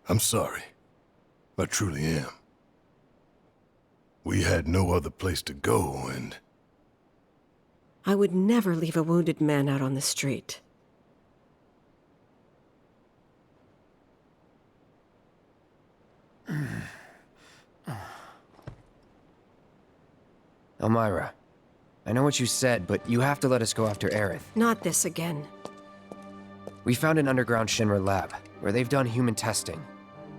I'm sorry. I truly am. We had no other place to go, and... I would never leave a wounded man out on the street. Elmira, I know what you said, but you have to let us go after Aerith. Not this again. We found an underground Shinra lab, where they've done human testing.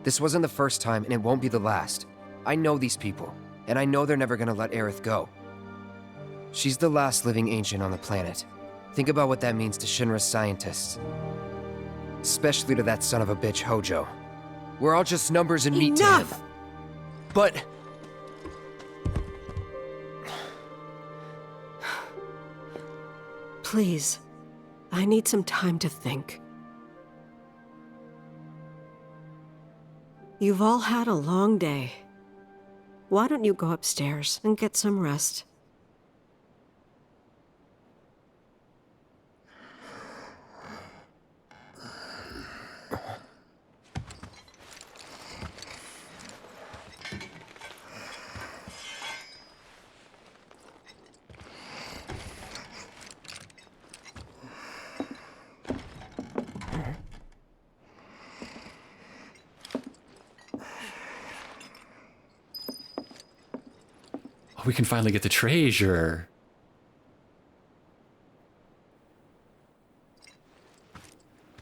This wasn't the first time, and it won't be the last. I know these people, and I know they're never gonna let Aerith go. She's the last living ancient on the planet. Think about what that means to Shinra's scientists. Especially to that son of a bitch, Hojo. We're all just numbers and meat to him. Enough! But... Please, I need some time to think. You've all had a long day. Why don't you go upstairs and get some rest? Oh, we can finally get the treasure.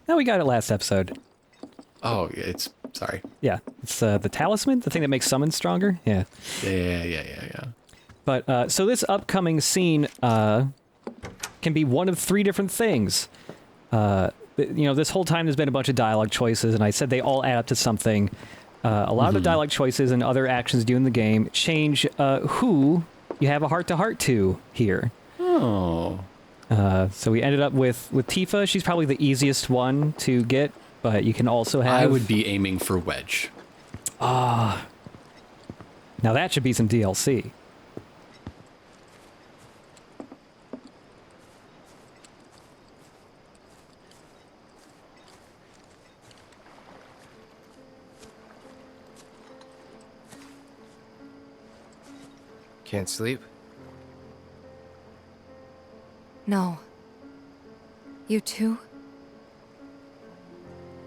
No, we got it last episode. Oh, it's... Sorry. Yeah, it's the talisman, the thing that makes summons stronger. Yeah. Yeah. But, so this upcoming scene can be one of 3 different things. This whole time there's been a bunch of dialogue choices, and I said they all add up to something. A lot of the dialogue choices and other actions due in the game change who you have a heart-to-heart to here. Oh. So we ended up with Tifa. She's probably the easiest one to get, but you can also have... I would be aiming for Wedge. Now that should be some DLC. Can't sleep? No. You too?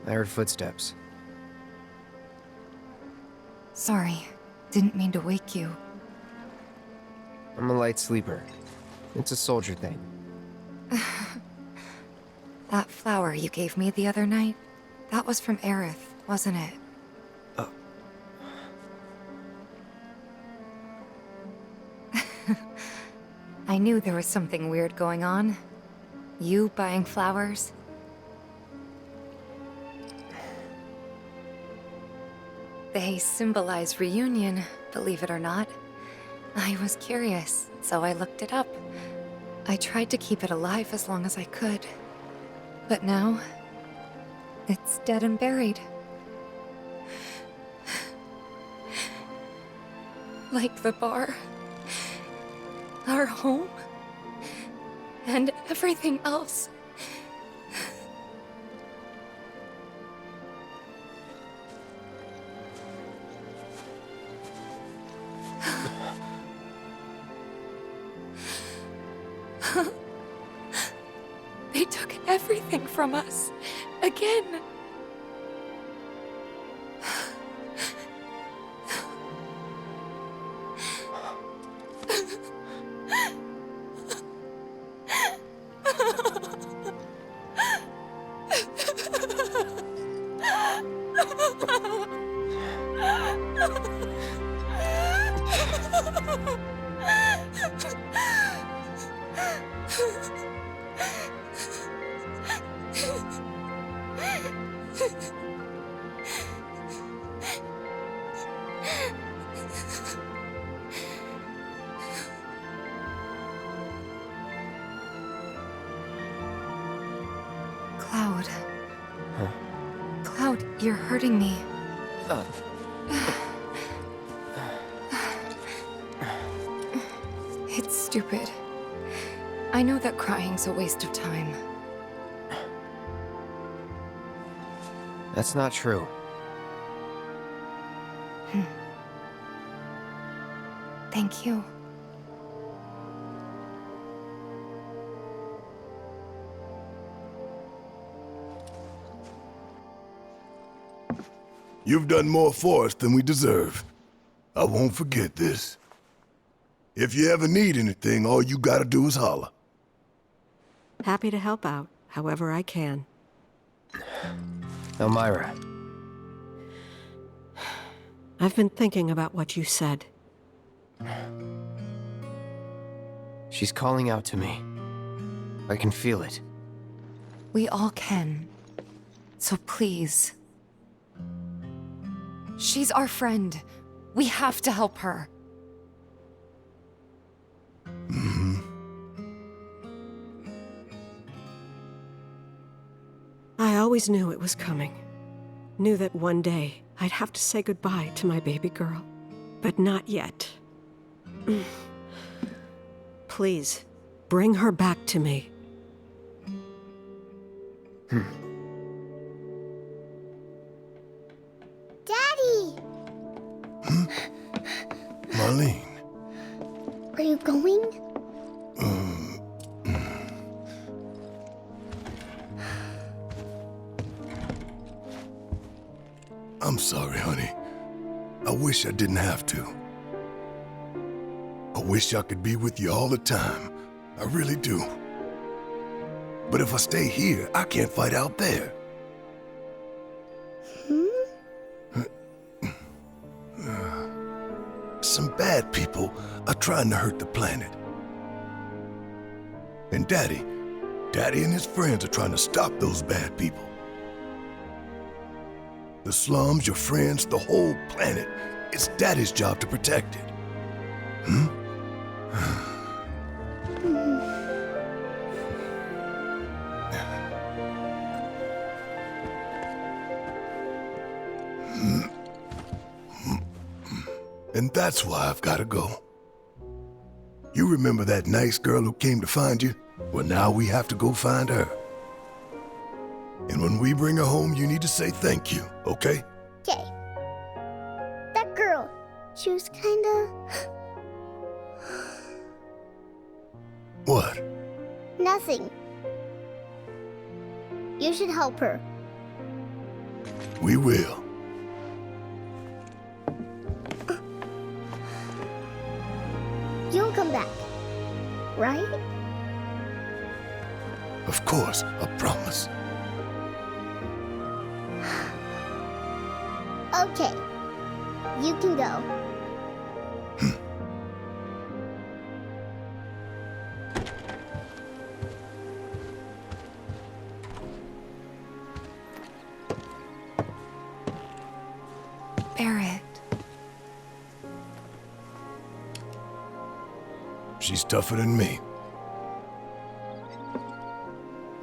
I heard footsteps. Sorry. Didn't mean to wake you. I'm a light sleeper. It's a soldier thing. That flower you gave me the other night, that was from Aerith, wasn't it? I knew there was something weird going on. You buying flowers? They symbolize reunion, believe it or not. I was curious, so I looked it up. I tried to keep it alive as long as I could. But now, it's dead and buried. Like the bar. Our home. And everything else. They took everything from us. Again. Cloud. Huh? Cloud, you're hurting me. It's stupid. I know that crying's a waste of time. That's not true. Thank you. You've done more for us than we deserve. I won't forget this. If you ever need anything, all you gotta do is holler. Happy to help out, however I can. Elmira, I've been thinking about what you said. she's calling out to me. I can feel it. We all can. So please. She's our friend. We have to help her. I always knew it was coming. Knew that one day I'd have to say goodbye to my baby girl. But not yet. Please, bring her back to me. Daddy! Marlene. Are you going? I'm sorry, honey. I wish I didn't have to. I wish I could be with you all the time. I really do. But if I stay here, I can't fight out there. Some bad people are trying to hurt the planet. And Daddy and his friends are trying to stop those bad people. The slums, your friends, the whole planet. It's Daddy's job to protect it. And that's why I've got to go. You remember that nice girl who came to find you? Well, now we have to go find her. And when we bring her home, you need to say thank you, okay? Okay. That girl, she was kinda... What? nothing. You should help her. We will. You'll come back, right? Of course, I promise. Okay. You can go. Barret. She's tougher than me.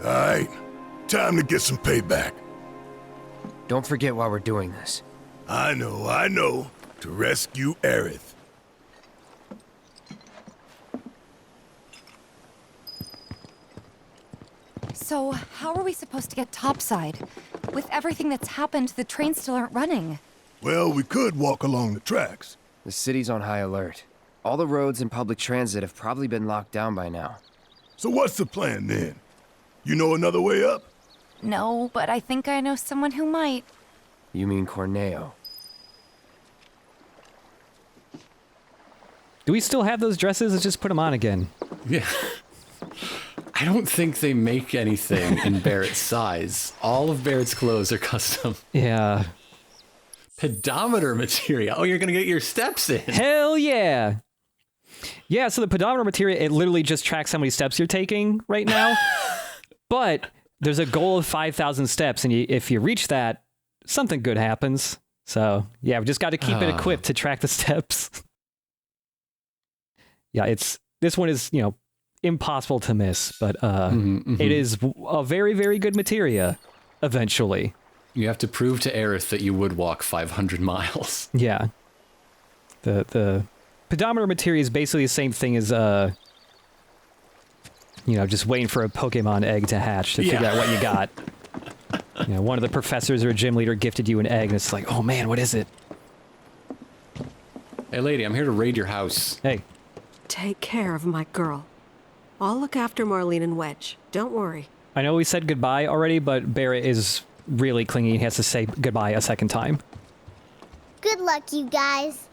All right, time to get some payback. Don't forget why we're doing this. I know. To rescue Aerith. So, how are we supposed to get topside? With everything that's happened, the trains still aren't running. Well, we could walk along the tracks. The city's on high alert. All the roads and public transit have probably been locked down by now. So what's the plan then? You know another way up? No, but I think I know someone who might. You mean Corneo? Do we still have those dresses? Let's just put them on again. Yeah. I don't think they make anything in Barrett's size. All of Barrett's clothes are custom. Yeah. Pedometer material. Oh, you're going to get your steps in. Hell yeah. Yeah, so the pedometer material, it literally just tracks how many steps you're taking right now. But there's a goal of 5,000 steps, and if you reach that, something good happens. So, yeah, we just got to keep it equipped to track the steps. Yeah, this one is, impossible to miss, but it is a very, very good materia eventually. You have to prove to Aerith that you would walk 500 miles. Yeah. The pedometer materia is basically the same thing as just waiting for a Pokemon egg to hatch to figure out what you got. One of the professors or a gym leader gifted you an egg, and it's like, oh man, what is it? Hey, lady, I'm here to raid your house. Hey, Take care of my girl. I'll look after Marlene and Wedge. Don't worry. I know we said goodbye already, but Barret is really clingy. He has to say goodbye a second time. Good luck, you guys.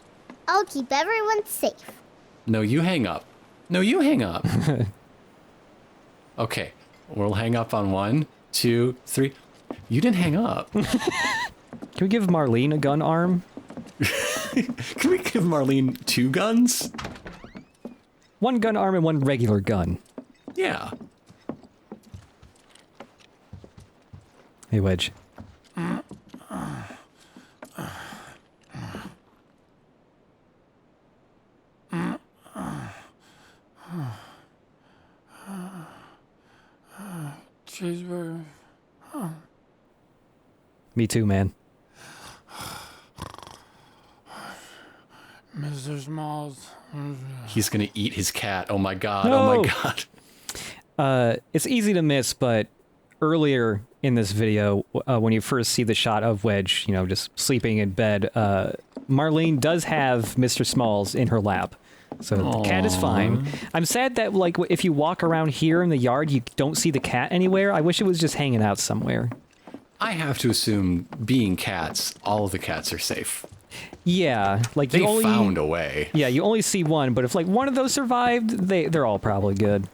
I'll keep everyone safe. No, you hang up. No, you hang up. Okay, we'll hang up on 1, 2, 3. You didn't hang up. Can we give Marlene a gun arm? Can we give Marlene 2 guns? 1 gun arm and 1 regular gun. Yeah. Hey, Wedge. Cheeseburger. Me too, man. Mr. Smalls. He's gonna eat his cat. Oh my god, No. oh my god. It's easy to miss, but earlier in this video, when you first see the shot of Wedge, you know, just sleeping in bed, Marlene does have Mr. Smalls in her lap. So the cat is fine. I'm sad that, like, if you walk around here in the yard, you don't see the cat anywhere. I wish it was just hanging out somewhere. I have to assume, being cats, all of the cats are safe. Yeah, like They you only found a way. Yeah, you only see one, but if like one of those survived, they're all probably good.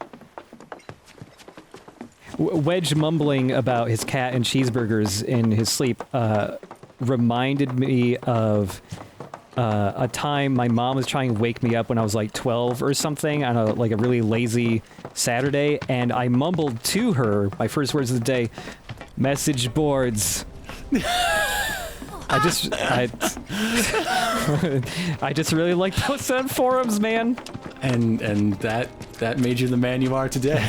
Wedge mumbling about his cat and cheeseburgers in his sleep reminded me of a time my mom was trying to wake me up when I was like 12 or something on a really lazy Saturday, and I mumbled to her my first words of the day, "Message boards." I just really like those forums, man. And that made you the man you are today.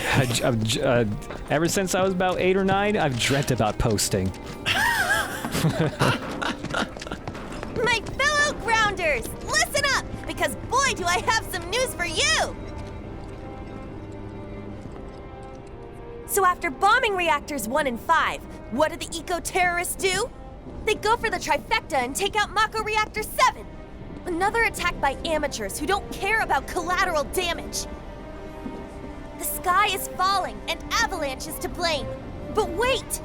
Ever since I was about 8 or 9, I've dreamt about posting. My fellow grounders, listen up, because boy do I have some news for you! So after bombing reactors 1 and 5, what do the eco-terrorists do? They go for the trifecta and take out Mako Reactor 7! Another attack by amateurs who don't care about collateral damage. The sky is falling and Avalanche is to blame. But wait!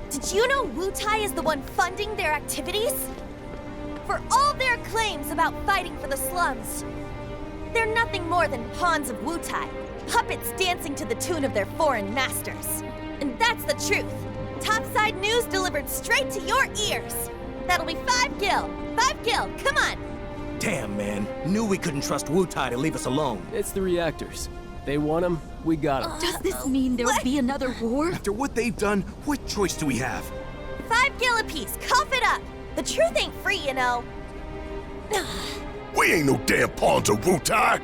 Did you know Wutai is the one funding their activities? For all their claims about fighting for the slums, they're nothing more than pawns of Wutai, puppets dancing to the tune of their foreign masters. And that's the truth. Topside news delivered straight to your ears. That'll be 5 gil. 5 gil, come on. Damn, man. Knew we couldn't trust Wutai to leave us alone. It's the reactors. They want them, we got them. Does this mean there'll be another war? After what they've done, what choice do we have? 5 gil apiece, cough it up. The truth ain't free, you know. We ain't no damn pawns of Wutai.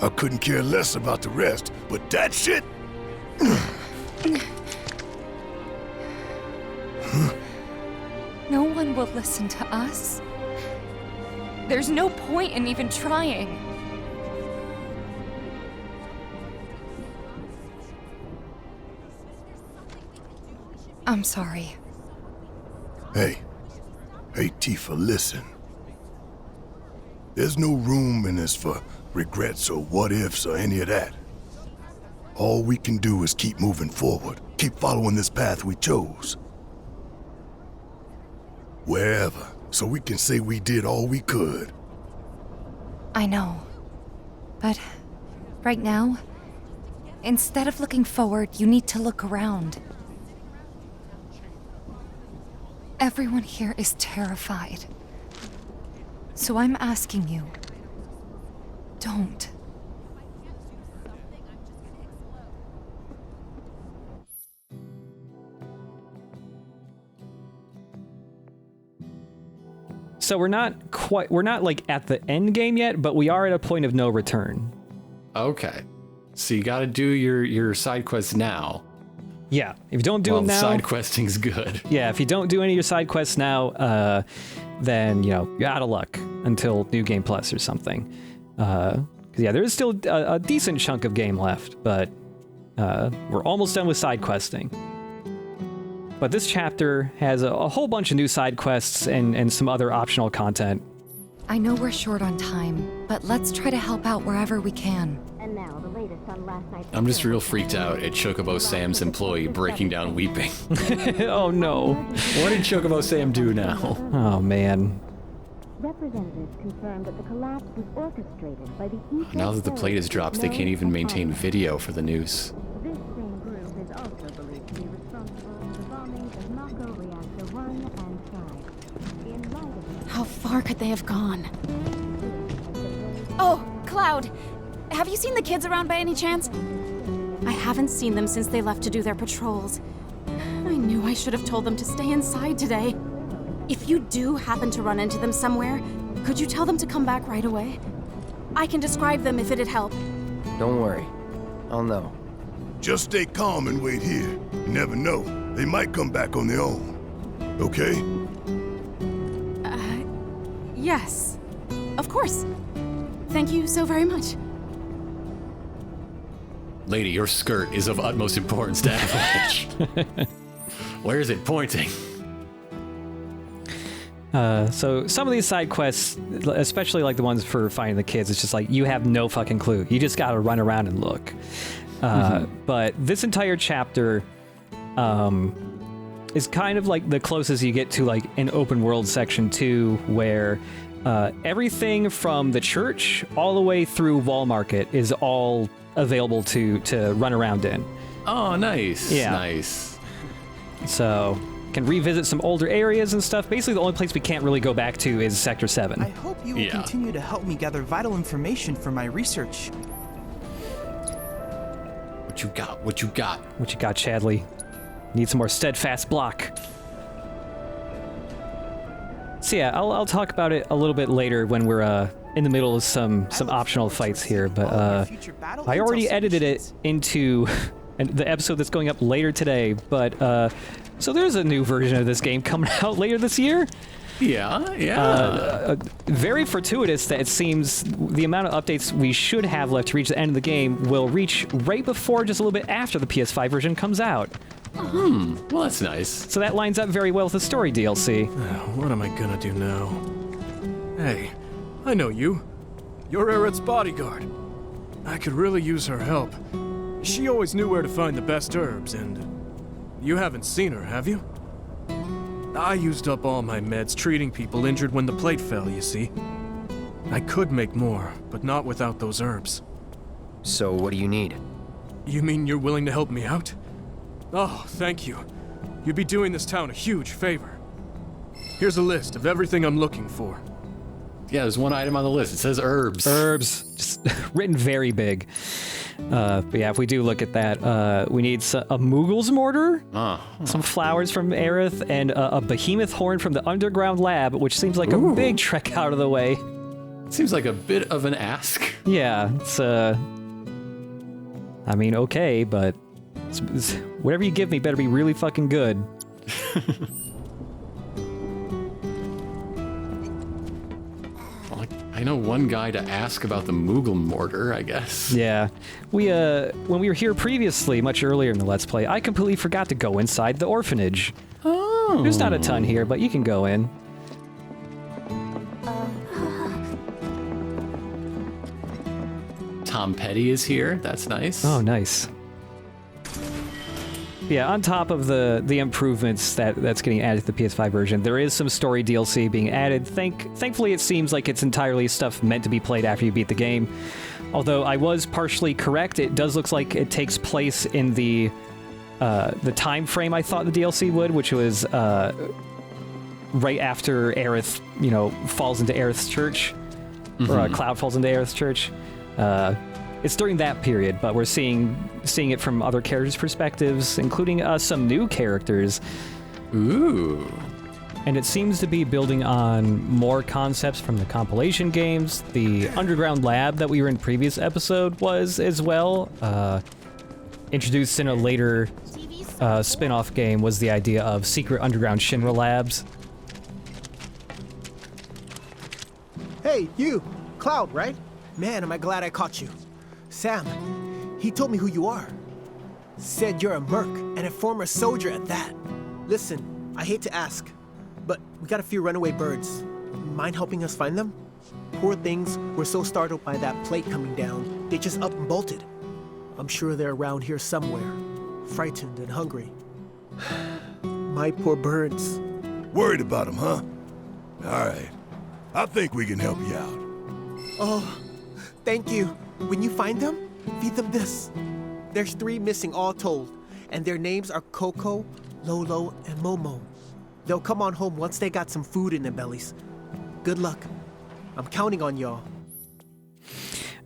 I couldn't care less about the rest, but that shit... No one will listen to us. There's no point in even trying. I'm sorry. Hey, Tifa, listen. There's no room in this for regrets or what-ifs or any of that. All we can do is keep moving forward, keep following this path we chose. Wherever, so we can say we did all we could. I know. But right now, instead of looking forward, you need to look around. Everyone here is terrified. So I'm asking you, don't. So we're not like at the end game yet, but we are at a point of no return. Okay. So you gotta do your side quests now. Yeah, if you don't do them now... side questing's good. Yeah, if you don't do any of your side quests now, then, you know, you're out of luck until New Game Plus or something. Because, yeah, there is still a decent chunk of game left, but we're almost done with side questing. But this chapter has a whole bunch of new side quests and some other optional content. I know we're short on time, but let's try to help out wherever we can. And now the latest on last night's... I'm just real freaked out at Chocobo Sam's employee breaking down weeping. Oh no. What did Chocobo Sam do now? Oh man. Representatives confirmed that the collapse was orchestrated by the Now that the plate is dropped, they can't even maintain video for the news. This same group is also believed to be responsible for the bombings of Mako Reactor 1 and 5. In light of How far could they have gone? Oh, Cloud! Have you seen the kids around by any chance? I haven't seen them since they left to do their patrols. I knew I should have told them to stay inside today. If you do happen to run into them somewhere, could you tell them to come back right away? I can describe them if it'd help. Don't worry. I'll know. Just stay calm and wait here. You never know. They might come back on their own. Okay? Yes. Of course. Thank you so very much. Lady, your skirt is of utmost importance to Avalanche. Where is it pointing? So some of these side quests, especially like the ones for finding the kids, it's just like you have no fucking clue. You just gotta run around and look. But this entire chapter is kind of like the closest you get to like an open world section 2, where everything from the church all the way through Wall Market is all available to run around in. Oh, nice. Yeah. Nice. So can revisit some older areas and stuff. Basically, the only place we can't really go back to is Sector 7. I hope you will continue to help me gather vital information for my research. What you got? What you got? What you got, Chadley? Need some more steadfast block. So yeah, I'll talk about it a little bit later when we're in the middle of some optional fights here. But I already edited it into the episode that's going up later today. But so there's a new version of this game coming out later this year. Yeah. Very fortuitous that it seems the amount of updates we should have left to reach the end of the game will reach right before, just a little bit after the PS5 version comes out. Well, that's nice. So that lines up very well with the story DLC. What am I gonna do now? Hey, I know you. You're Aerith's bodyguard. I could really use her help. She always knew where to find the best herbs, and you haven't seen her, have you? I used up all my meds treating people injured when the plate fell, you see. I could make more, but not without those herbs. So what do you need? You mean you're willing to help me out? Oh, thank you. You'd be doing this town a huge favor. Here's a list of everything I'm looking for. Yeah, there's one item on the list. It says herbs. Herbs. Just written very big. But yeah, if we do look at that, we need a Moogle's mortar, some flowers from Aerith, and a behemoth horn from the underground lab, which seems like a big trek out of the way. Seems like a bit of an ask. Yeah, it's I mean, okay, but it's whatever you give me better be really fucking good. I know one guy to ask about the Moogle mortar, I guess. Yeah. We, when we were here previously, much earlier in the Let's Play, I completely forgot to go inside the orphanage. Oh. There's not a ton here, but you can go in. Tom Petty is here. That's nice. Oh, nice. Yeah, on top of the improvements that's getting added to the PS5 version, there is some story DLC being added. Thankfully, it seems like it's entirely stuff meant to be played after you beat the game. Although I was partially correct, it does look like it takes place in the time frame I thought the DLC would, which was right after Aerith, falls into Aerith's church, or Cloud falls into Aerith's church. It's during that period, but we're seeing it from other characters' perspectives, including some new characters. Ooh. And it seems to be building on more concepts from the compilation games. The underground lab that we were in previous episode was as well. Introduced in a later spin-off game was the idea of secret underground Shinra labs. Hey, you! Cloud, right? Man, am I glad I caught you. Sam, he told me who you are. Said you're a merc, and a former soldier at that. Listen, I hate to ask, but we got a few runaway birds. Mind helping us find them? poor things were so startled by that plate coming down, they just up and bolted. I'm sure they're around here somewhere, frightened and hungry. My poor birds. Worried about them, huh? All right. I think we can help you out. Oh, thank you. When you find them, feed them this. There's 3 missing all told, and their names are Coco, Lolo, and Momo. They'll come on home once they got some food in their bellies. Good luck. I'm counting on y'all.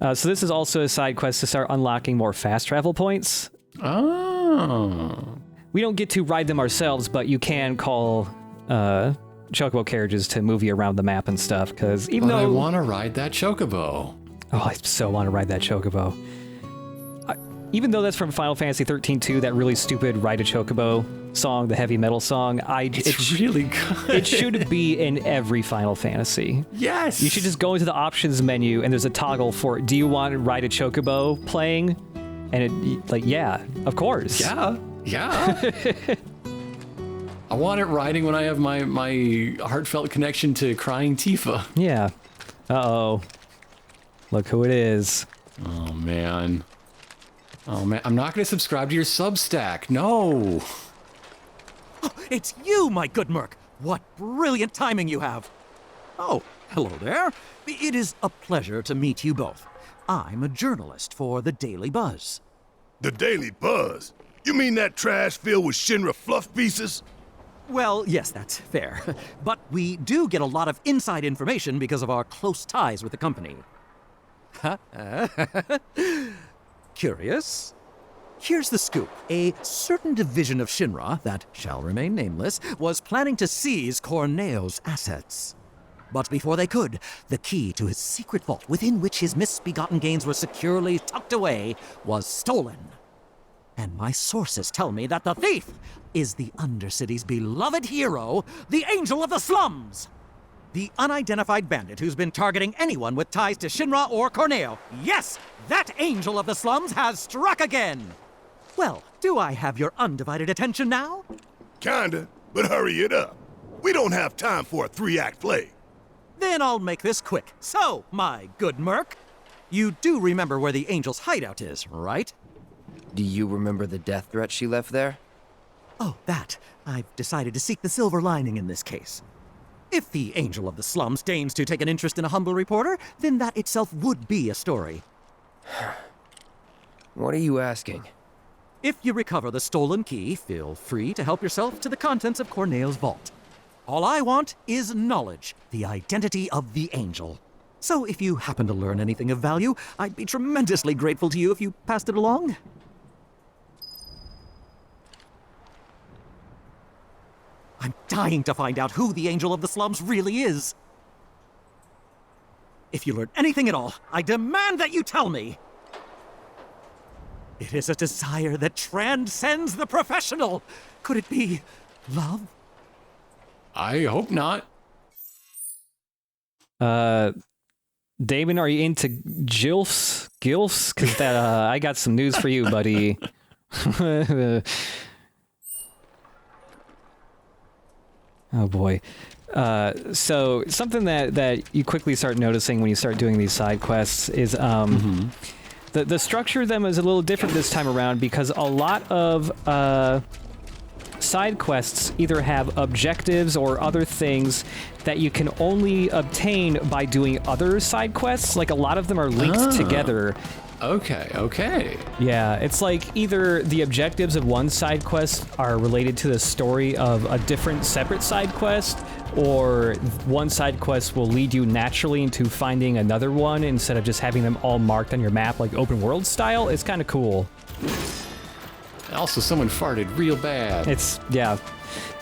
So this is also a side quest to start unlocking more fast travel points. Oh. We don't get to ride them ourselves, but you can call chocobo carriages to move you around the map and stuff, because even though... I want to ride that chocobo. Oh, I so want to ride that chocobo. Even though that's from Final Fantasy 13-2, that really stupid Ride a Chocobo song, the heavy metal song, it's really good. It should be in every Final Fantasy. Yes! You should just go into the options menu and there's a toggle for, do you want Ride a Chocobo playing? And it, like, yeah, of course. Yeah. I want it riding when I have my heartfelt connection to crying Tifa. Yeah. Uh-oh. Look who it is. Oh, man. Oh, man. I'm not going to subscribe to your Substack. No. Oh, it's you, my good Merc. What brilliant timing you have. Oh, hello there. It is a pleasure to meet you both. I'm a journalist for the Daily Buzz. The Daily Buzz? You mean that trash filled with Shinra fluff pieces? Well, yes, that's fair. But we do get a lot of inside information because of our close ties with the company. Curious? Here's the scoop. A certain division of Shinra, that shall remain nameless, was planning to seize Corneo's assets. But before they could, the key to his secret vault, within which his misbegotten gains were securely tucked away, was stolen. And my sources tell me that the thief is the Undercity's beloved hero, the Angel of the Slums! The unidentified bandit who's been targeting anyone with ties to Shinra or Corneo. Yes, that Angel of the Slums has struck again! Well, do I have your undivided attention now? Kinda, but hurry it up. We don't have time for a 3-act play. Then I'll make this quick. So, my good Merc, you do remember where the Angel's hideout is, right? Do you remember the death threat she left there? Oh, that. I've decided to seek the silver lining in this case. If the Angel of the Slums deigns to take an interest in a humble reporter, then that itself would be a story. What are you asking? If you recover the stolen key, feel free to help yourself to the contents of Corneo's vault. All I want is knowledge, the identity of the Angel. So if you happen to learn anything of value, I'd be tremendously grateful to you if you passed it along. I'm dying to find out who the Angel of the Slums really is. If you learn anything at all, I demand that you tell me. It is a desire that transcends the professional. Could it be love? I hope not. Damon, are you into GILFs? GILFs? Because that, I got some news for you, buddy. Oh boy. So something that you quickly start noticing when you start doing these side quests is the structure of them is a little different this time around, because a lot of side quests either have objectives or other things that you can only obtain by doing other side quests. Like, a lot of them are linked together. Okay. Yeah, it's like either the objectives of one side quest are related to the story of a different separate side quest, or one side quest will lead you naturally into finding another one instead of just having them all marked on your map like open world style. It's kind of cool. Also, someone farted real bad. Yeah.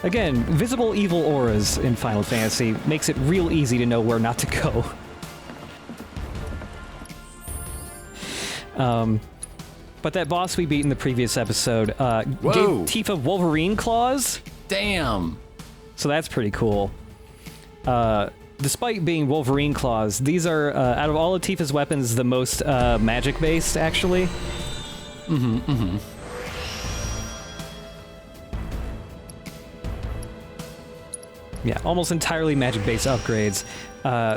Again, visible evil auras in Final Fantasy makes it real easy to know where not to go. But that boss we beat in the previous episode gave Tifa Wolverine claws. Damn. So that's pretty cool. Despite being Wolverine claws, these are, out of all of Tifa's weapons, the most magic-based, actually. Yeah, almost entirely magic-based upgrades.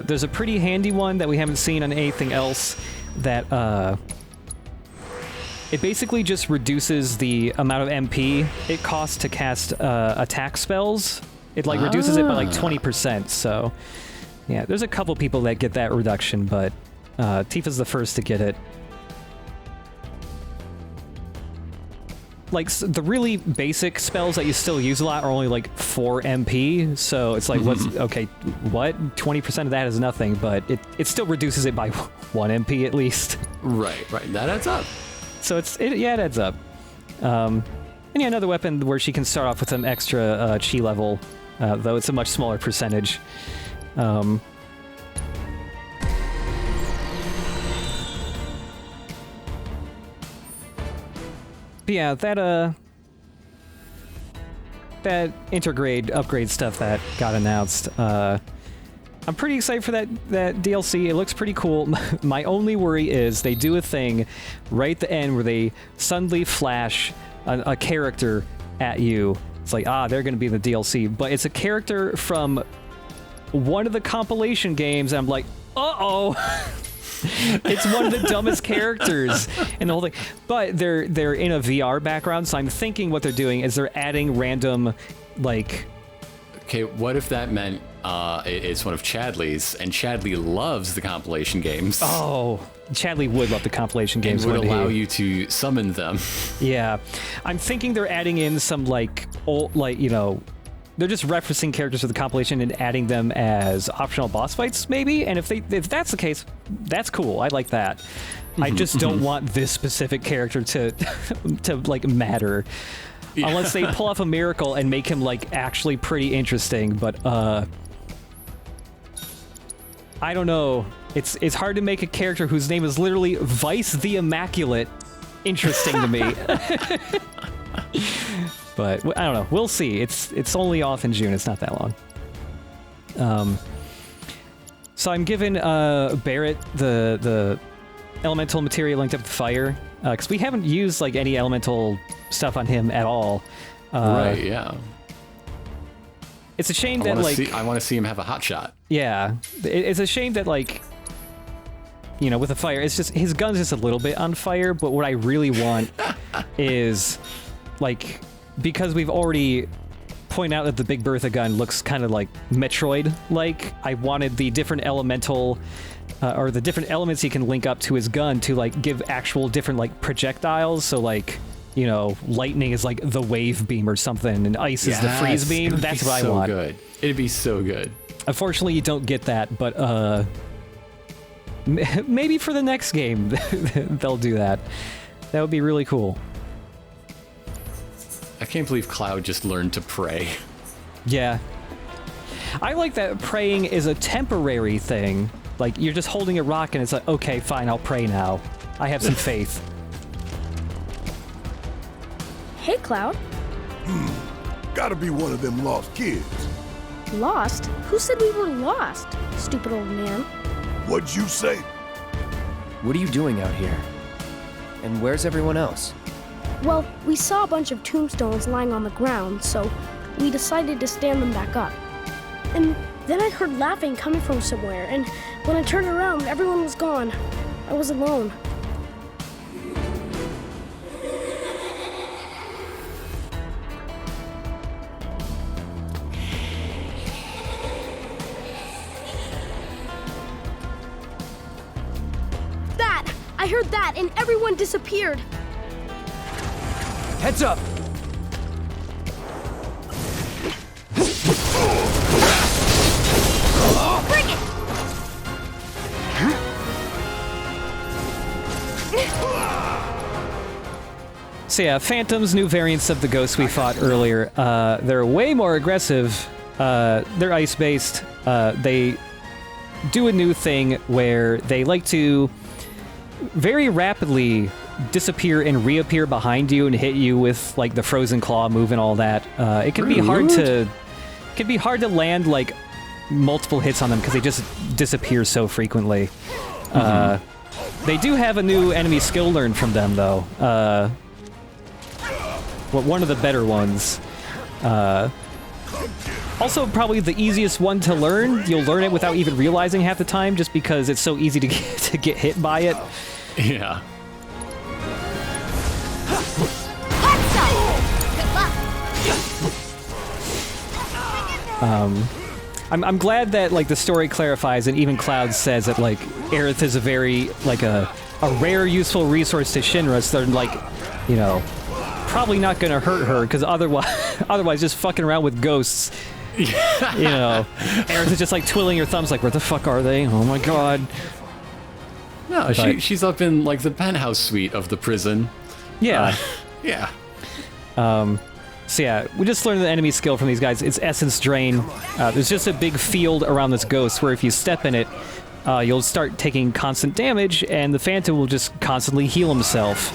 There's a pretty handy one that we haven't seen on anything else that, it basically just reduces the amount of MP it costs to cast attack spells. It, like, reduces it by, like, 20%, so... Yeah, there's a couple people that get that reduction, but Tifa's the first to get it. Like, the really basic spells that you still use a lot are only, like, 4 MP, so it's like, what's... Okay, what? 20% of that is nothing, but it still reduces it by 1 MP at least. Right. That adds up. So it adds up. And yeah, another weapon where she can start off with some extra chi level, though it's a much smaller percentage. But yeah, that intergrade upgrade stuff that got announced, I'm pretty excited for that DLC. It looks pretty cool. My only worry is they do a thing right at the end where they suddenly flash a character at you. It's like, they're going to be in the DLC, but it's a character from one of the compilation games, and I'm like, uh-oh. It's one of the dumbest characters in the whole thing. But they're in a VR background, so I'm thinking what they're doing is they're adding random, like... Okay, what if that meant it's one of Chadley's, and Chadley loves the compilation games? Oh, Chadley would love the compilation games, and would allow you to summon them. Yeah. I'm thinking they're adding in some, like, old, like, you know... They're just referencing characters of the compilation and adding them as optional boss fights, maybe? And if that's the case, that's cool. I like that. I just don't want this specific character to like, matter. Yeah. Unless they pull off a miracle and make him, like, actually pretty interesting, but, I don't know. It's hard to make a character whose name is literally Vice the Immaculate interesting to me. But I don't know. We'll see. It's only off in June. It's not that long. So I'm giving Barret the elemental material linked up to fire, because we haven't used, like, any elemental stuff on him at all. Right. Yeah. It's a shame that, like, I want to see him have a hot shot. Yeah. It's a shame that, like, you know, with the fire, it's just his gun's just a little bit on fire. But what I really want is, like, because we've already pointed out that the Big Bertha gun looks kind of like Metroid-like, I wanted the different elemental, or the different elements he can link up to his gun to, like, give actual different, like, projectiles. So, like, you know, lightning is, like, the wave beam or something, and ice is the freeze beam. That's what I want. Good. It'd be so good. Unfortunately, you don't get that, but, maybe for the next game, they'll do that. That would be really cool. I can't believe Cloud just learned to pray. Yeah. I like that praying is a temporary thing. Like, you're just holding a rock and it's like, okay, fine, I'll pray now. I have some faith. Hey, Cloud. Gotta be one of them lost kids. Lost? Who said we were lost? Stupid old man. What'd you say? What are you doing out here? And where's everyone else? Well, we saw a bunch of tombstones lying on the ground, so we decided to stand them back up. And then I heard laughing coming from somewhere, and when I turned around, everyone was gone. I was alone. That! I heard that, and everyone disappeared. Heads up! Bring it! So yeah, Phantoms, new variants of the ghosts we fought earlier. They're way more aggressive. They're ice-based. They do a new thing where they like to very rapidly disappear and reappear behind you and hit you with, like, the frozen claw move and all that. It can be hard to land, like, multiple hits on them because they just disappear so frequently. They do have a new enemy skill learned from them, though. One of the better ones. Also, probably the easiest one to learn. You'll learn it without even realizing half the time, just because it's so easy to get hit by it. Yeah. I'm glad that like the story clarifies, and even Cloud says that like Aerith is a very like a rare useful resource to Shinra, so they're like, you know, probably not gonna hurt her, because otherwise just fucking around with ghosts. You know, Aerith is just like twiddling her thumbs like, where the fuck are they? Oh my god. No, she's up in like the penthouse suite of the prison. Yeah. Yeah. So yeah, we just learned the enemy skill from these guys. It's Essence Drain. There's just a big field around this ghost where if you step in it, you'll start taking constant damage, and the Phantom will just constantly heal himself.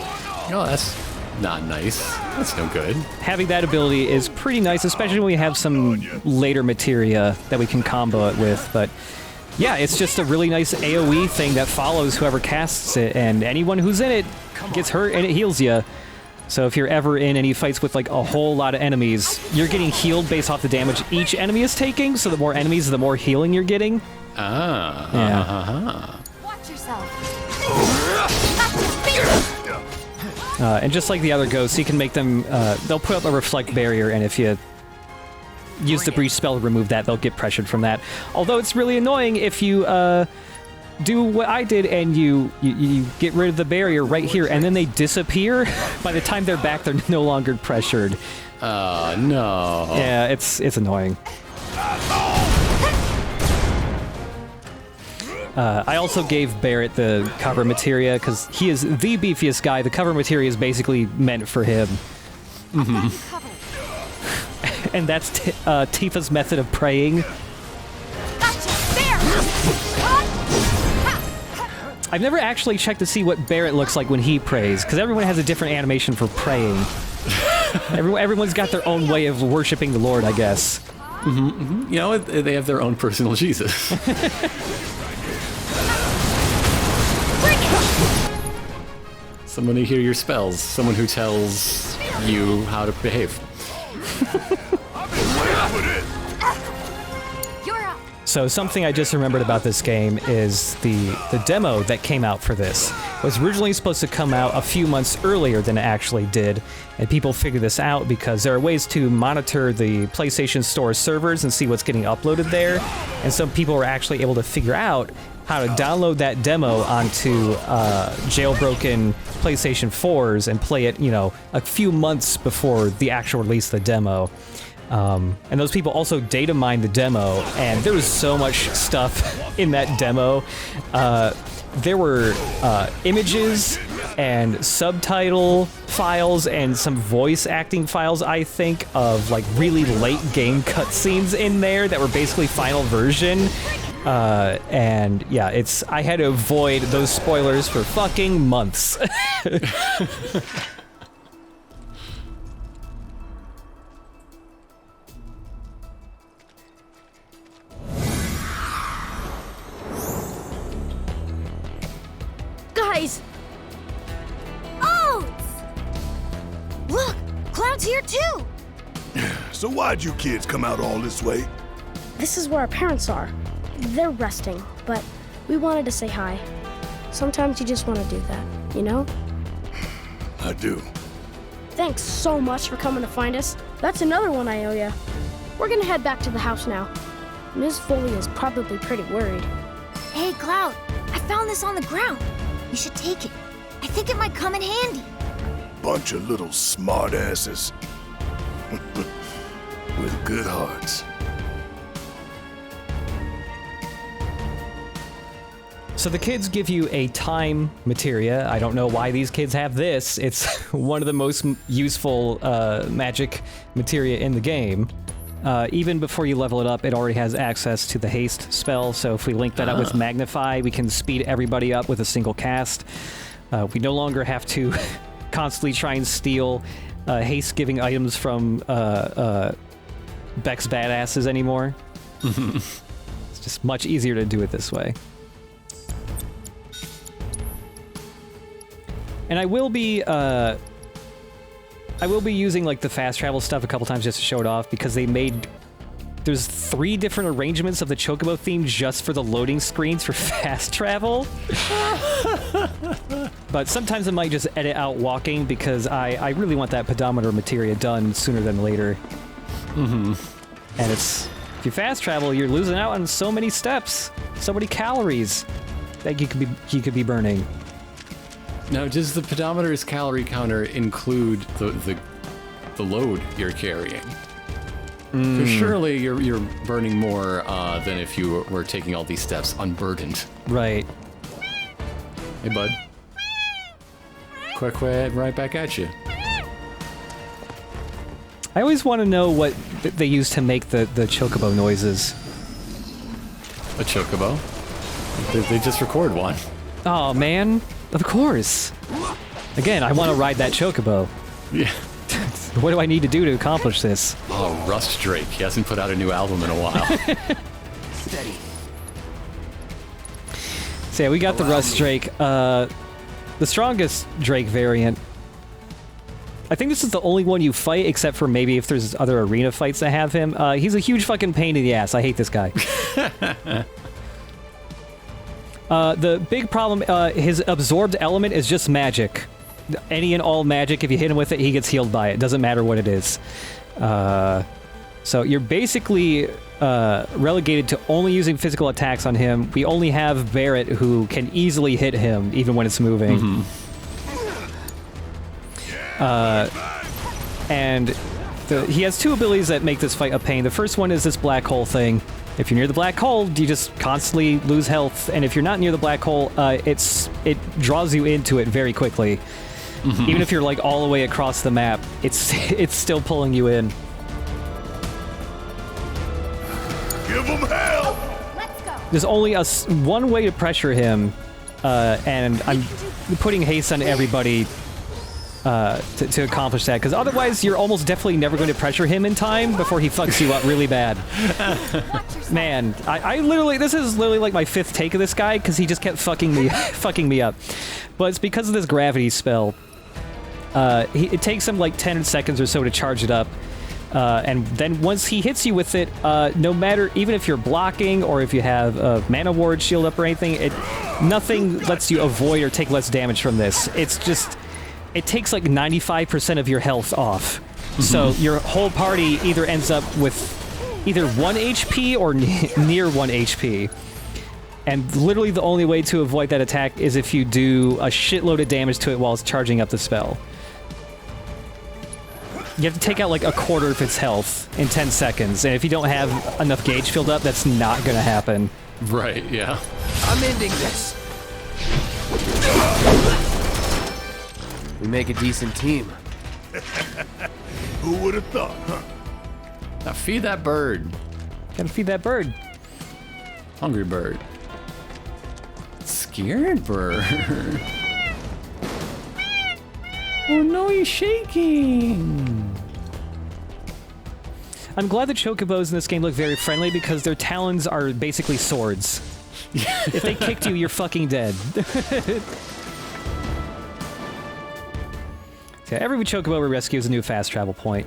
Oh, that's not nice. That's no good. Having that ability is pretty nice, especially when we have some later materia that we can combo it with. But yeah, it's just a really nice AoE thing that follows whoever casts it, and anyone who's in it gets hurt and it heals you. So if you're ever in any fights with like a whole lot of enemies, you're getting healed based off the damage each enemy is taking, so the more enemies, the more healing you're getting. Yeah. Watch yourself. And just like the other ghosts, you can make them, they'll put up a reflect barrier, and if you use the breach spell to remove that, they'll get pressured from that. Although it's really annoying if you do what I did and you get rid of the barrier right here, and then they disappear. By the time they're back, they're no longer pressured. No. Yeah, it's annoying. I also gave Barret the cover materia because he is the beefiest guy. The cover materia is basically meant for him. And that's Tifa's method of praying. I've never actually checked to see what Barret looks like when he prays, because everyone has a different animation for praying. Everyone's got their own way of worshiping the Lord, I guess. You know, they have their own personal Jesus. Someone to hear your spells. Someone who tells you how to behave. So something I just remembered about this game is the demo that came out for this was originally supposed to come out a few months earlier than it actually did, and people figured this out because there are ways to monitor the PlayStation Store servers and see what's getting uploaded there, and some people were actually able to figure out how to download that demo onto jailbroken PlayStation 4s and play it, you know, a few months before the actual release of the demo. And those people also data mined the demo, and there was so much stuff in that demo. There were images and subtitle files and some voice acting files, I think, of like really late game cutscenes in there that were basically final version. And yeah, I had to avoid those spoilers for fucking months. Guys! Oats! Look, Cloud's here too! So why'd you kids come out all this way? This is where our parents are. They're resting, but we wanted to say hi. Sometimes you just want to do that, you know? I do. Thanks so much for coming to find us. That's another one I owe ya. We're gonna head back to the house now. Ms. Foley is probably pretty worried. Hey, Cloud, I found this on the ground. You should take it. I think it might come in handy. Bunch of little smartasses. With good hearts. So the kids give you a time materia. I don't know why these kids have this. It's one of the most useful magic materia in the game. Even before you level it up, it already has access to the haste spell, so if we link that up with Magnify, we can speed everybody up with a single cast. We no longer have to constantly try and steal haste-giving items from Beck's badasses anymore. It's just much easier to do it this way. And I will be using like the fast travel stuff a couple times just to show it off, because they made there's 3 different arrangements of the Chocobo theme just for the loading screens for fast travel. But sometimes I might just edit out walking because I really want that pedometer materia done sooner than later. Mm-hmm. And if you fast travel, you're losing out on so many steps, so many calories that you could be burning. Now, does the pedometer's calorie counter include the load you're carrying? Because surely you're burning more than if you were taking all these steps unburdened. Right. Hey, bud. Quick, right back at you. I always want to know what they use to make the Chocobo noises. A Chocobo? They just record one. Oh, man. Of course. Again, I want to ride that Chocobo. Yeah. What do I need to do to accomplish this? Oh, Rust Drake. He hasn't put out a new album in a while. Steady. So yeah, we got the Rust Drake. The strongest Drake variant. I think this is the only one you fight, except for maybe if there's other arena fights that have him. He's a huge fucking pain in the ass. I hate this guy. The big problem, his absorbed element is just magic. Any and all magic, if you hit him with it, he gets healed by it. Doesn't matter what it is. So you're basically relegated to only using physical attacks on him. We only have Barret, who can easily hit him, even when it's moving. And he has 2 abilities that make this fight a pain. The first one is this black hole thing. If you're near the black hole, you just constantly lose health, and if you're not near the black hole, it draws you into it very quickly. Even if you're like all the way across the map, it's still pulling you in. Give him hell! There's only one way to pressure him, and I'm putting haste on everybody to accomplish that, because otherwise you're almost definitely never going to pressure him in time before he fucks you up really bad. Man, I literally, this is literally like my 5th take of this guy, because he just kept fucking me up. But it's because of this gravity spell. It takes him like 10 seconds or so to charge it up. And then once he hits you with it, no matter, even if you're blocking or if you have a mana ward shield up or anything, nothing lets you avoid or take less damage from this. It's just, it takes like 95% of your health off. So your whole party either ends up with either 1 HP or near 1 HP. And literally the only way to avoid that attack is if you do a shitload of damage to it while it's charging up the spell. You have to take out like a quarter of its health in 10 seconds, and if you don't have enough gauge filled up, that's not gonna happen. Right, yeah. I'm ending this. We make a decent team. Who would have thought, huh? Now feed that bird. Gotta feed that bird. Hungry bird. Scared bird. Oh no, he's shaking! I'm glad the Chocobos in this game look very friendly because their talons are basically swords. If they kicked you, you're fucking dead. Okay, every Chocobo we rescue is a new fast travel point.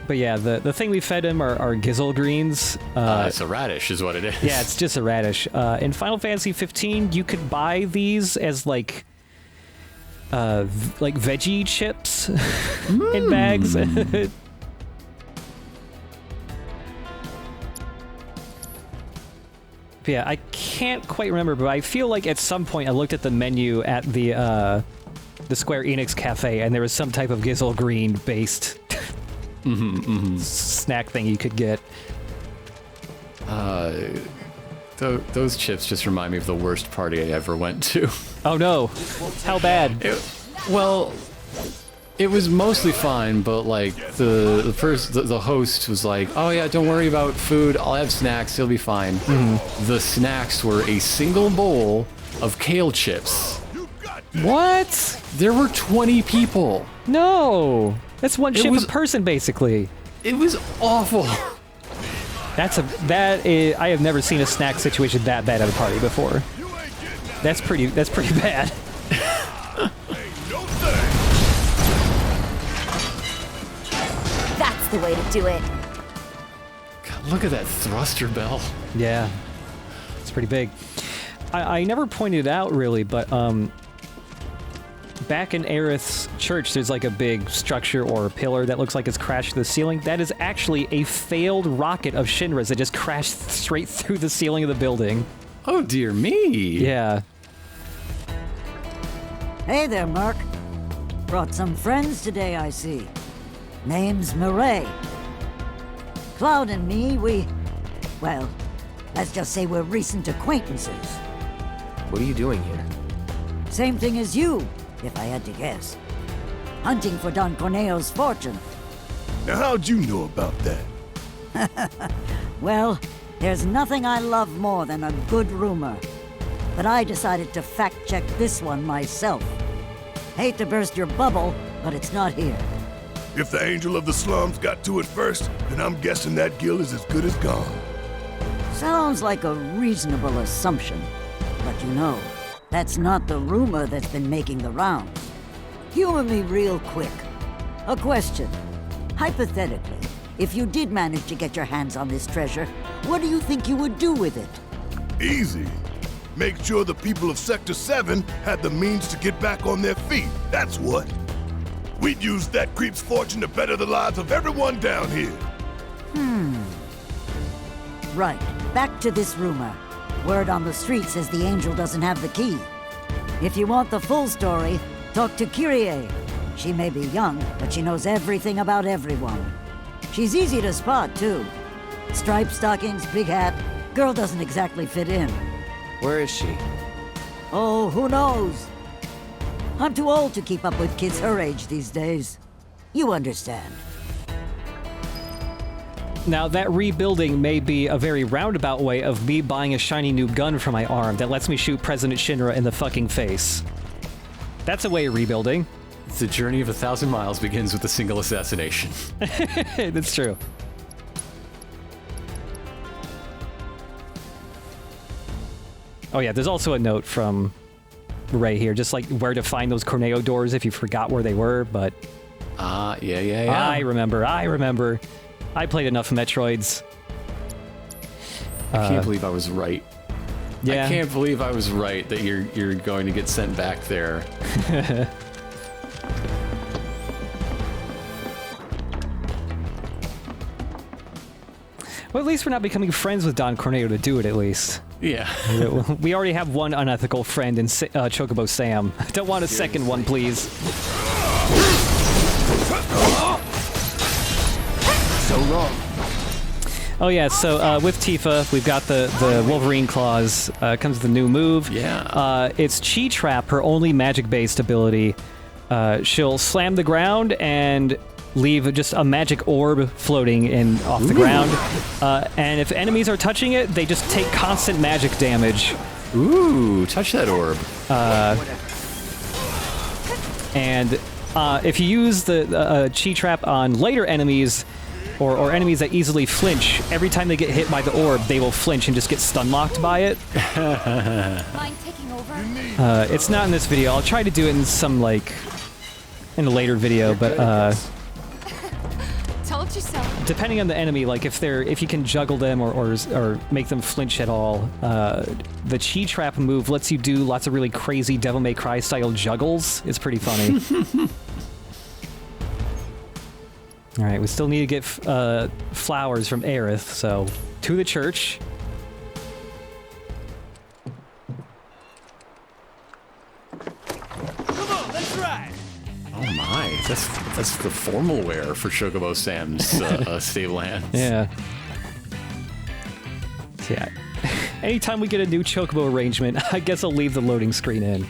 But yeah, the thing we fed him are gizzle greens. It's a radish is what it is. Yeah, it's just a radish. In Final Fantasy 15, you could buy these as like veggie chips in bags. Yeah, I can't quite remember, but I feel like at some point I looked at the menu at the Square Enix cafe, and there was some type of gizzle green based snack thing you could get. Those chips just remind me of the worst party I ever went to. Oh no! How bad? It was mostly fine, but like the host was like, "Oh yeah, don't worry about food. I'll have snacks. It'll be fine." The snacks were a single bowl of kale chips. What? There were 20 people. No, that's one chip a person basically. It was awful. I have never seen a snack situation that bad at a party before. That's pretty bad. the way to do it. God, look at that thruster bell. Yeah, it's pretty big. I never pointed it out really, but back in Aerith's church, there's like a big structure or pillar that looks like it's crashed to the ceiling. That is actually a failed rocket of Shinra's that just crashed straight through the ceiling of the building. Oh dear me. Yeah. Hey there, Merc. Brought some friends today, I see. Name's Mireille. Cloud and me, well, let's just say we're recent acquaintances. What are you doing here? Same thing as you, if I had to guess. Hunting for Don Corneo's fortune. Now how'd you know about that? Well, there's nothing I love more than a good rumor. But I decided to fact-check this one myself. Hate to burst your bubble, but it's not here. If the Angel of the Slums got to it first, then I'm guessing that guild is as good as gone. Sounds like a reasonable assumption. But you know, that's not the rumor that's been making the rounds. Humor me real quick. A question. Hypothetically, if you did manage to get your hands on this treasure, what do you think you would do with it? Easy. Make sure the people of Sector 7 had the means to get back on their feet. That's what. We'd use that creep's fortune to better the lives of everyone down here. Right. Back to this rumor. Word on the street says the Angel doesn't have the key. If you want the full story, talk to Kyrie. She may be young, but she knows everything about everyone. She's easy to spot, too. Striped stockings, big hat. Girl doesn't exactly fit in. Where is she? Oh, who knows? I'm too old to keep up with kids her age these days. You understand. Now, that rebuilding may be a very roundabout way of me buying a shiny new gun for my arm that lets me shoot President Shinra in the fucking face. That's a way of rebuilding. The journey of 1,000 miles begins with a single assassination. That's true. Oh yeah, there's also a note from Ray here, just like where to find those Corneo doors if you forgot where they were, but... yeah. I remember. I played enough Metroids. I can't believe I was right. Yeah. I can't believe I was right that you're going to get sent back there. Well, at least we're not becoming friends with Don Corneo to do it, at least. Yeah. We already have one unethical friend in Chocobo Sam. Don't want a second one, please. So wrong. Oh yeah, so with Tifa, we've got the Wolverine claws. Comes with a new move. Yeah. It's Chi Trap, her only magic-based ability. She'll slam the ground and leave just a magic orb floating off the ground. And if enemies are touching it, they just take constant magic damage. Ooh, touch that orb. And if you use the Chi Trap on later enemies, or enemies that easily flinch, every time they get hit by the orb, they will flinch and just get stun-locked by it. Mind taking over? It's not in this video. I'll try to do it in some, in a later video, but, Told you so. depending on the enemy, if you can juggle them or make them flinch at all, the Chi Trap move lets you do lots of really crazy Devil May Cry style juggles. It's pretty funny. All right, we still need to get flowers from Aerith, so to the church. Come on, let's ride. Oh my, that's the formal wear for Chocobo Sam's stable hands. Yeah. So yeah. Anytime we get a new Chocobo arrangement, I guess I'll leave the loading screen in.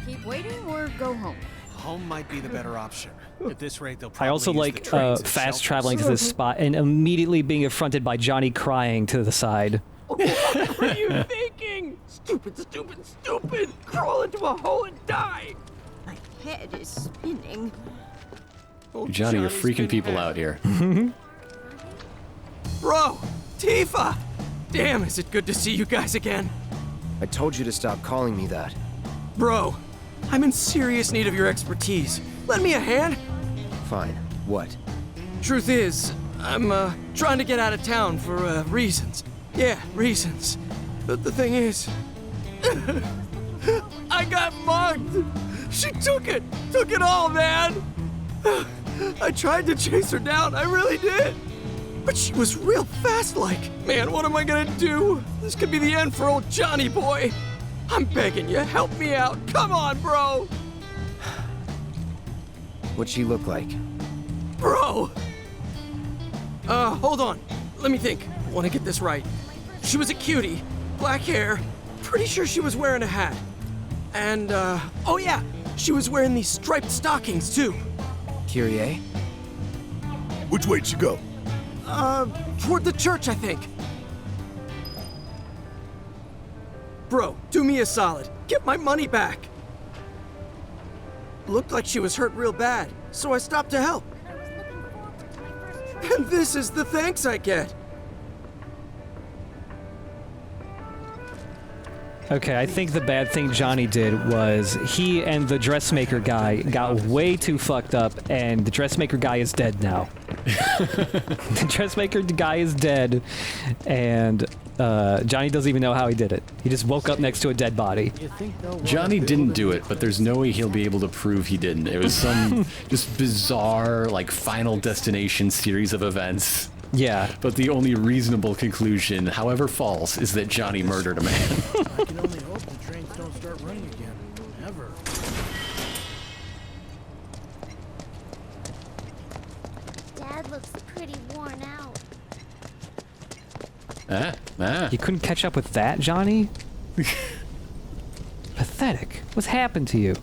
Keep waiting or go home. Home might be the better option. At this rate, they'll probably I also use like the trains as fast shelters. traveling to this spot and immediately being affronted by Johnny crying to the side. What were you thinking? Stupid, stupid, stupid! Crawl into a hole and die! My head is spinning. Johnny, you're freaking people out here. Bro! Tifa! Damn, is it good to see you guys again? I told you to stop calling me that. Bro, I'm in serious need of your expertise. Lend me a hand. Fine. What? Truth is, I'm trying to get out of town for reasons. Yeah, reasons. But the thing is, I got mugged. She took it all, man. I tried to chase her down, I really did. But she was real fast-like. Man, what am I gonna do? This could be the end for old Johnny boy. I'm begging you, help me out. Come on, bro. What'd she look like? Bro! Hold on. Let me think. I want to get this right. She was a cutie. Black hair. Pretty sure she was wearing a hat. And, oh yeah, she was wearing these striped stockings, too. Kyrie? Which way'd she go? Toward the church, I think. Bro, do me a solid. Get my money back. Looked like she was hurt real bad, so I stopped to help. And this is the thanks I get. Okay, I think the bad thing Johnny did was he and the dressmaker guy got way too fucked up, and the dressmaker guy is dead now. The dressmaker guy is dead, and Johnny doesn't even know how he did it. He just woke up next to a dead body. Johnny didn't do it, but there's no way he'll be able to prove he didn't. It was some just bizarre, like, Final Destination series of events. Yeah. But the only reasonable conclusion, however false, is that Johnny murdered a man. I can only hope the trains don't start running again. Ever. Dad looks pretty worn out. You couldn't catch up with that, Johnny? Pathetic. What's happened to you?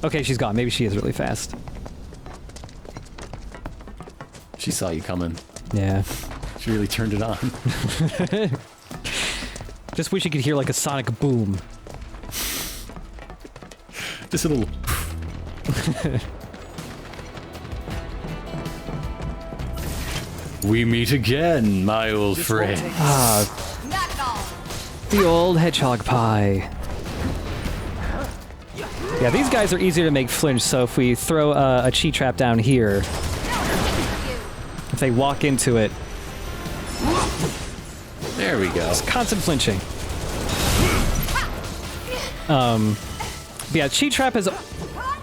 Okay, she's gone. Maybe she is really fast. She saw you coming. Yeah. She really turned it on. Just wish you could hear like a sonic boom. Just a little... We meet again, my old friend. Ah, the old hedgehog pie. Yeah, these guys are easier to make flinch, so if we throw a chi trap down here, if they walk into it... There we go. It's constant flinching. Yeah, chi trap is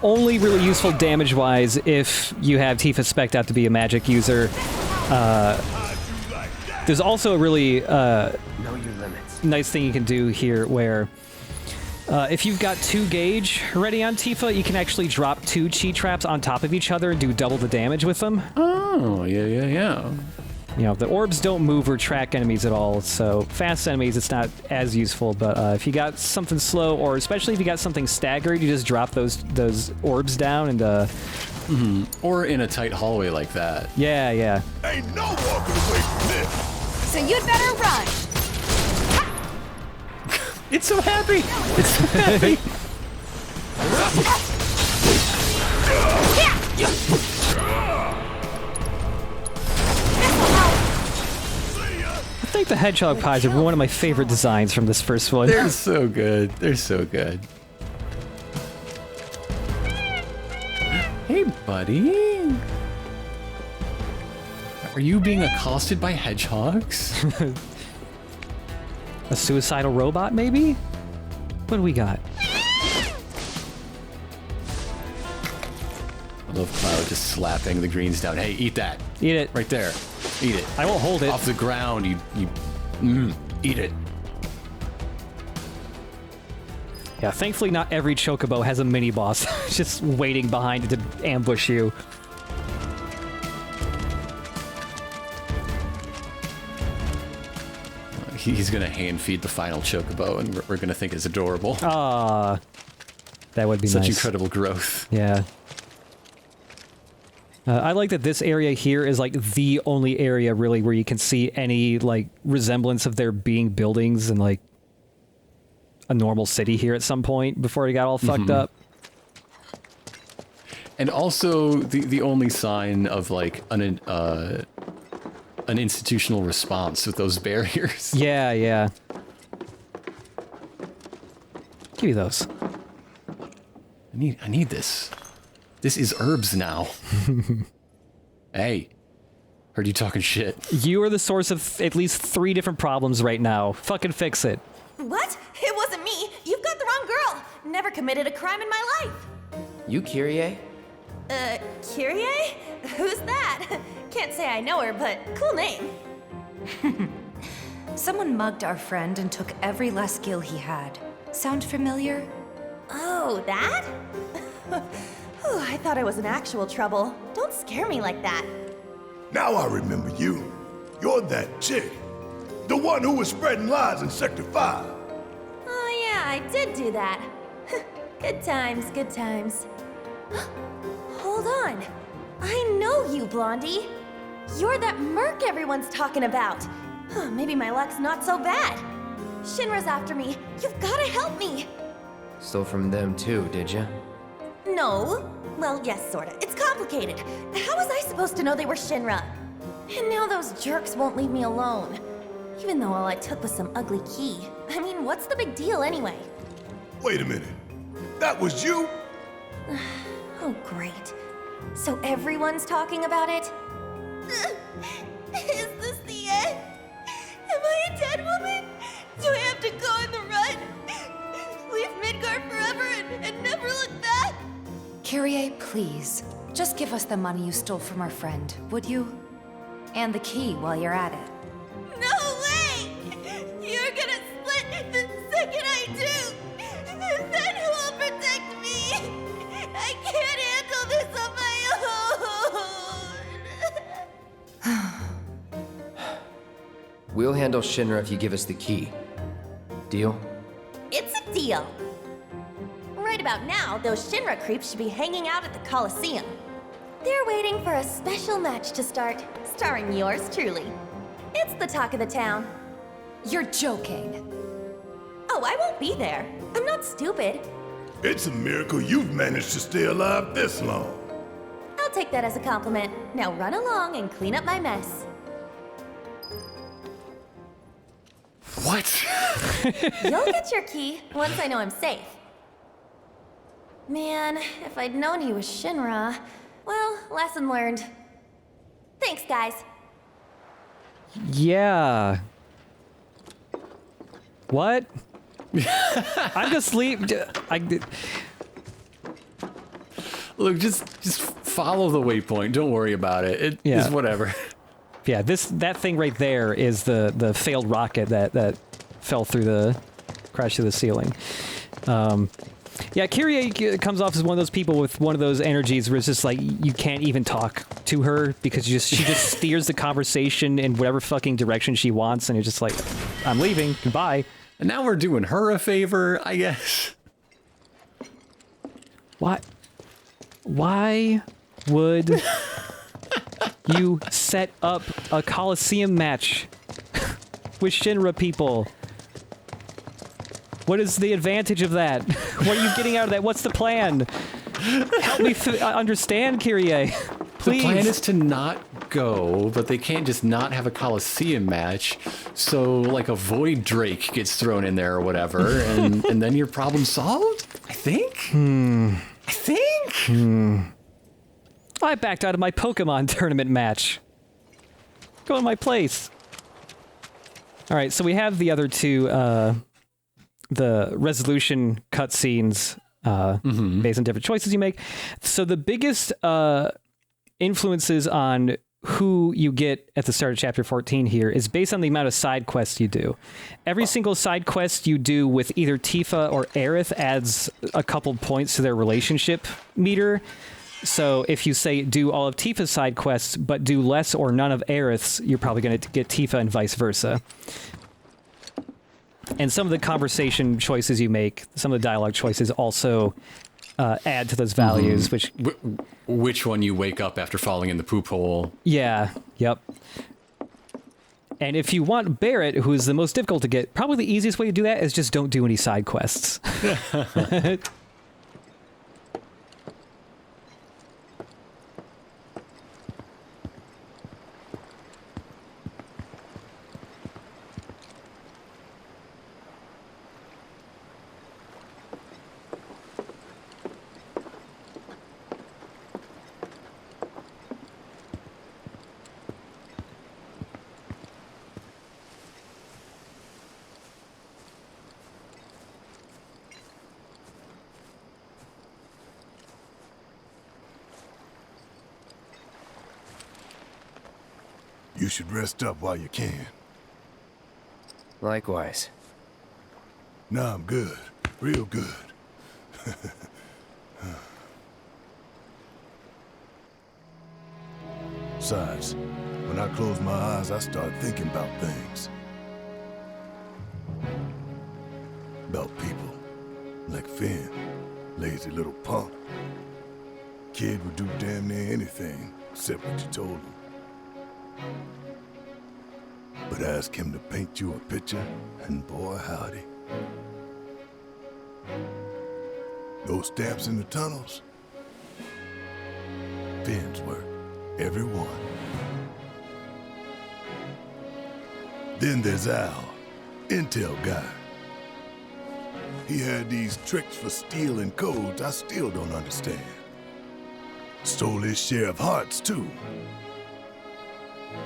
only really useful damage-wise if you have Tifa spec'd out to be a magic user. There's also a really nice thing you can do here where if you've got 2 gauge ready on Tifa, you can actually drop 2 chi traps on top of each other and do double the damage with them. Oh, yeah. You know, the orbs don't move or track enemies at all, so fast enemies, it's not as useful, but if you got something slow, or especially if you got something staggered, you just drop those orbs down and Or in a tight hallway like that. Yeah. Ain't no walking away from this. So you'd better run. It's so happy! It's so happy! I think the hedgehog pies are one of my favorite designs from this first one. They're so good. They're so good. Hey, buddy. Are you being accosted by hedgehogs? A suicidal robot, maybe? What do we got? I love Cloud just slapping the greens down. Hey, eat that. Eat it. Right there. Eat it. I won't hold it. Off the ground, you eat it. Yeah, thankfully not every chocobo has a mini-boss just waiting behind it to ambush you. He's gonna hand feed the final chocobo, and we're gonna think it's adorable. Ah, that would be Such nice. incredible growth. Yeah. I like that this area here is like the only area really where you can see any like resemblance of there being buildings and like a normal city here at some point before it got all fucked up. And also the only sign of like an institutional response with those barriers. Yeah. Give me those. I need this. This is herbs now. Hey, heard you talking shit. You are the source of at least 3 different problems right now. Fucking fix it. What? It wasn't me. You've got the wrong girl. Never committed a crime in my life. You Kyrie? Kyrie? Who's that? Can't say I know her, but cool name. Someone mugged our friend and took every last skill he had. Sound familiar? Oh, that? Whew, I thought I was in actual trouble. Don't scare me like that. Now I remember you. You're that chick. The one who was spreading lies in Sector 5. Oh yeah, I did do that. Good times, good times. Hold on. I know you, Blondie. You're that merc everyone's talking about. Maybe my luck's not so bad. Shinra's after me. You've gotta help me. Stole from them too, did ya? No. Well, yes, sorta. It's complicated. How was I supposed to know they were Shinra? And now those jerks won't leave me alone. Even though all I took was some ugly key. I mean, what's the big deal anyway? Wait a minute. That was you? Oh, great. So everyone's talking about it? Is this the end? Am I a dead woman? Do I have to go on the run? Leave Midgard forever and never look back? Kyrie, please. Just give us the money you stole from our friend, would you? And the key while you're at it. No way! You're gonna split the second I do! Then who will protect me? I can't handle this on my own! We'll handle Shinra if you give us the key. Deal? It's a deal! Right about now, those Shinra creeps should be hanging out at the Coliseum. They're waiting for a special match to start, starring yours truly. It's the talk of the town. You're joking. Oh, I won't be there. I'm not stupid. It's a miracle you've managed to stay alive this long. I'll take that as a compliment. Now run along and clean up my mess. What? You'll get your key once I know I'm safe. Man, if I'd known he was Shinra, well, lesson learned. Thanks, guys. Yeah. What? I'm just leave. Look, just follow the waypoint. Don't worry about it. It is whatever. Yeah, that thing right there is the failed rocket that fell through crash through the ceiling. Yeah, Kyrie comes off as one of those people with one of those energies where it's just like you can't even talk to her because she just steers the conversation in whatever fucking direction she wants, and you're just like, I'm leaving, goodbye. And now we're doing her a favor, I guess. Why would you set up a Coliseum match with Shinra people? What is the advantage of that? What are you getting out of that? What's the plan? Help me understand, Kyrie. Please. The plan is to not go, but they can't just not have a Coliseum match. So, like, a Void Drake gets thrown in there or whatever, and then your problem solved? I think? I think? I backed out of my Pokemon tournament match. Go in my place. All right, so we have the other two, the resolution cutscenes based on different choices you make. So the biggest influences on who you get at the start of chapter 14 here is based on the amount of side quests you do. Every single side quest you do with either Tifa or Aerith adds a couple points to their relationship meter. So if you say do all of Tifa's side quests but do less or none of Aerith's, you're probably going to get Tifa and vice versa. And some of the conversation choices you make, some of the dialogue choices also add to those values, Which one you wake up after falling in the poop hole. Yeah, yep. And if you want Barret, who is the most difficult to get, probably the easiest way to do that is just don't do any side quests. You should rest up while you can. Likewise. No, I'm good. Real good. Besides, when I close my eyes, I start thinking about things. About people. Like Finn. Lazy little punk. Kid would do damn near anything, except what you told him. But ask him to paint you a picture, and boy howdy. Those stamps in the tunnels? Finn's work. Every one. Then there's Al, intel guy. He had these tricks for stealing codes I still don't understand. Stole his share of hearts, too.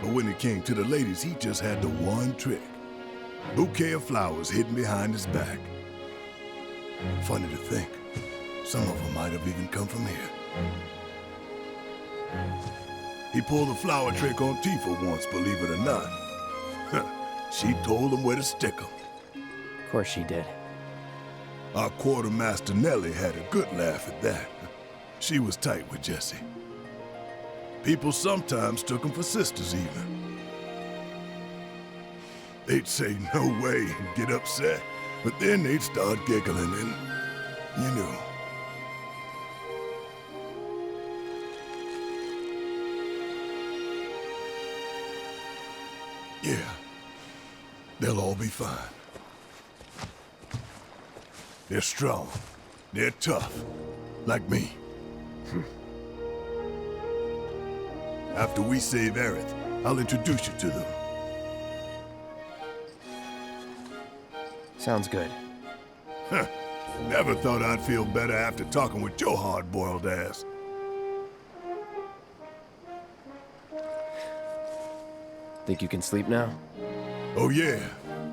But when it came to the ladies, he just had the one trick. Bouquet of flowers hidden behind his back. Funny to think, some of them might have even come from here. He pulled the flower trick on Tifa once, believe it or not. She told him where to stick them. Of course she did. Our quartermaster Nellie had a good laugh at that. She was tight with Jesse. People sometimes took them for sisters, even. They'd say, no way, and get upset. But then they'd start giggling and, you know. Yeah, they'll all be fine. They're strong. They're tough. Like me. After we save Aerith, I'll introduce you to them. Sounds good. Huh. Never thought I'd feel better after talking with your hard-boiled ass. Think you can sleep now? Oh yeah,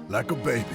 like a baby.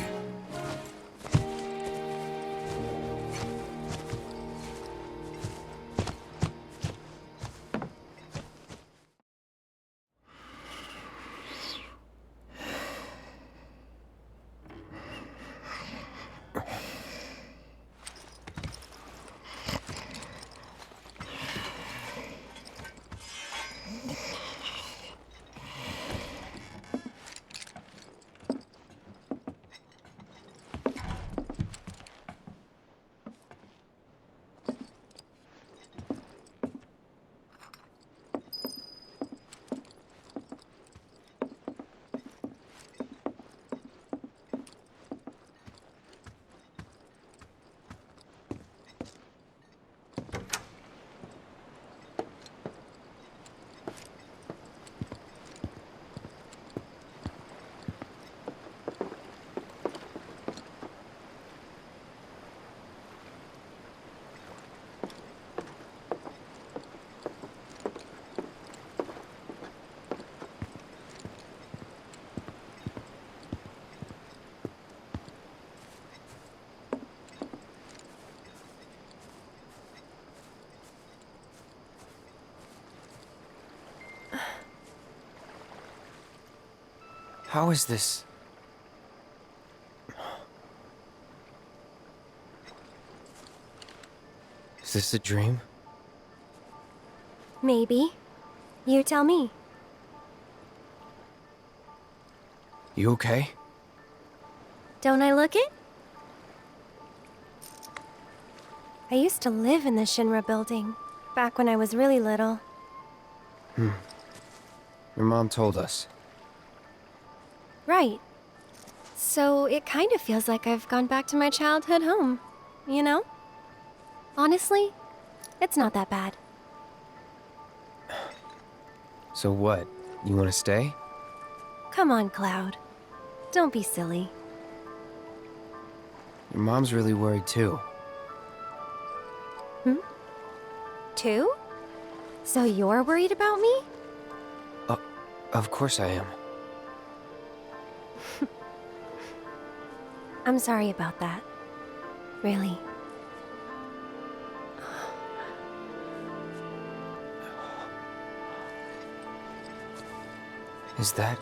How is this? Is this a dream? Maybe. You tell me. You okay? Don't I look it? I used to live in the Shinra building, back when I was really little. Your mom told us. Right. So it kind of feels like I've gone back to my childhood home, you know? Honestly, it's not that bad. So what? You want to stay? Come on, Cloud. Don't be silly. Your mom's really worried too. Two? So you're worried about me? Of course I am. I'm sorry about that. Really. Is that...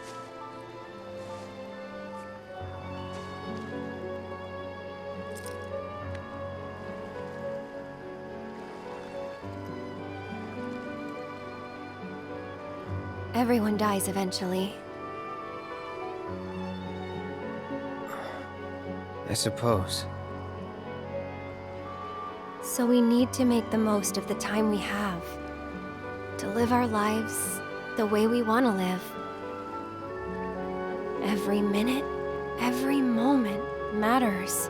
Everyone dies eventually. I suppose. So we need to make the most of the time we have. To live our lives the way we want to live. Every minute, every moment matters.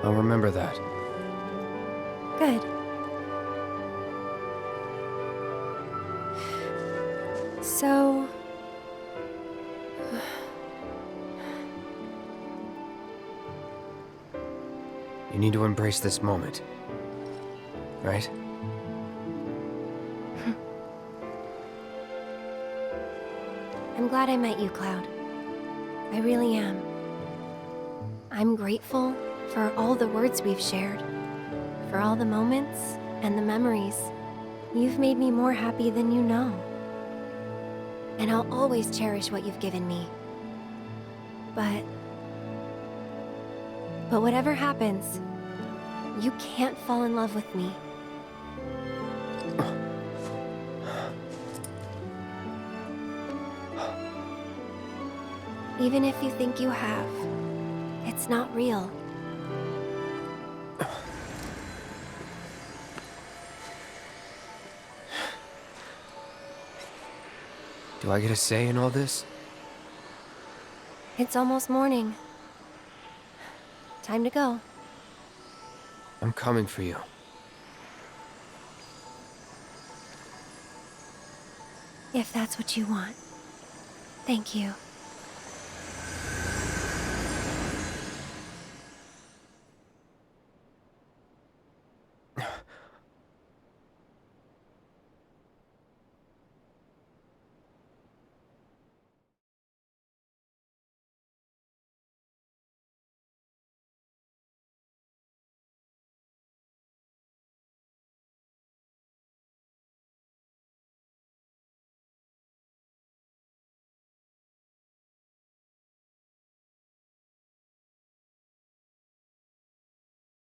I'll remember that. Good. So... You need to embrace this moment. Right? I'm glad I met you, Cloud. I really am. I'm grateful for all the words we've shared, for all the moments and the memories. You've made me more happy than you know. And I'll always cherish what you've given me. But whatever happens, you can't fall in love with me. Even if you think you have, it's not real. Do I get a say in all this? It's almost morning. Time to go. I'm coming for you. If that's what you want. Thank you.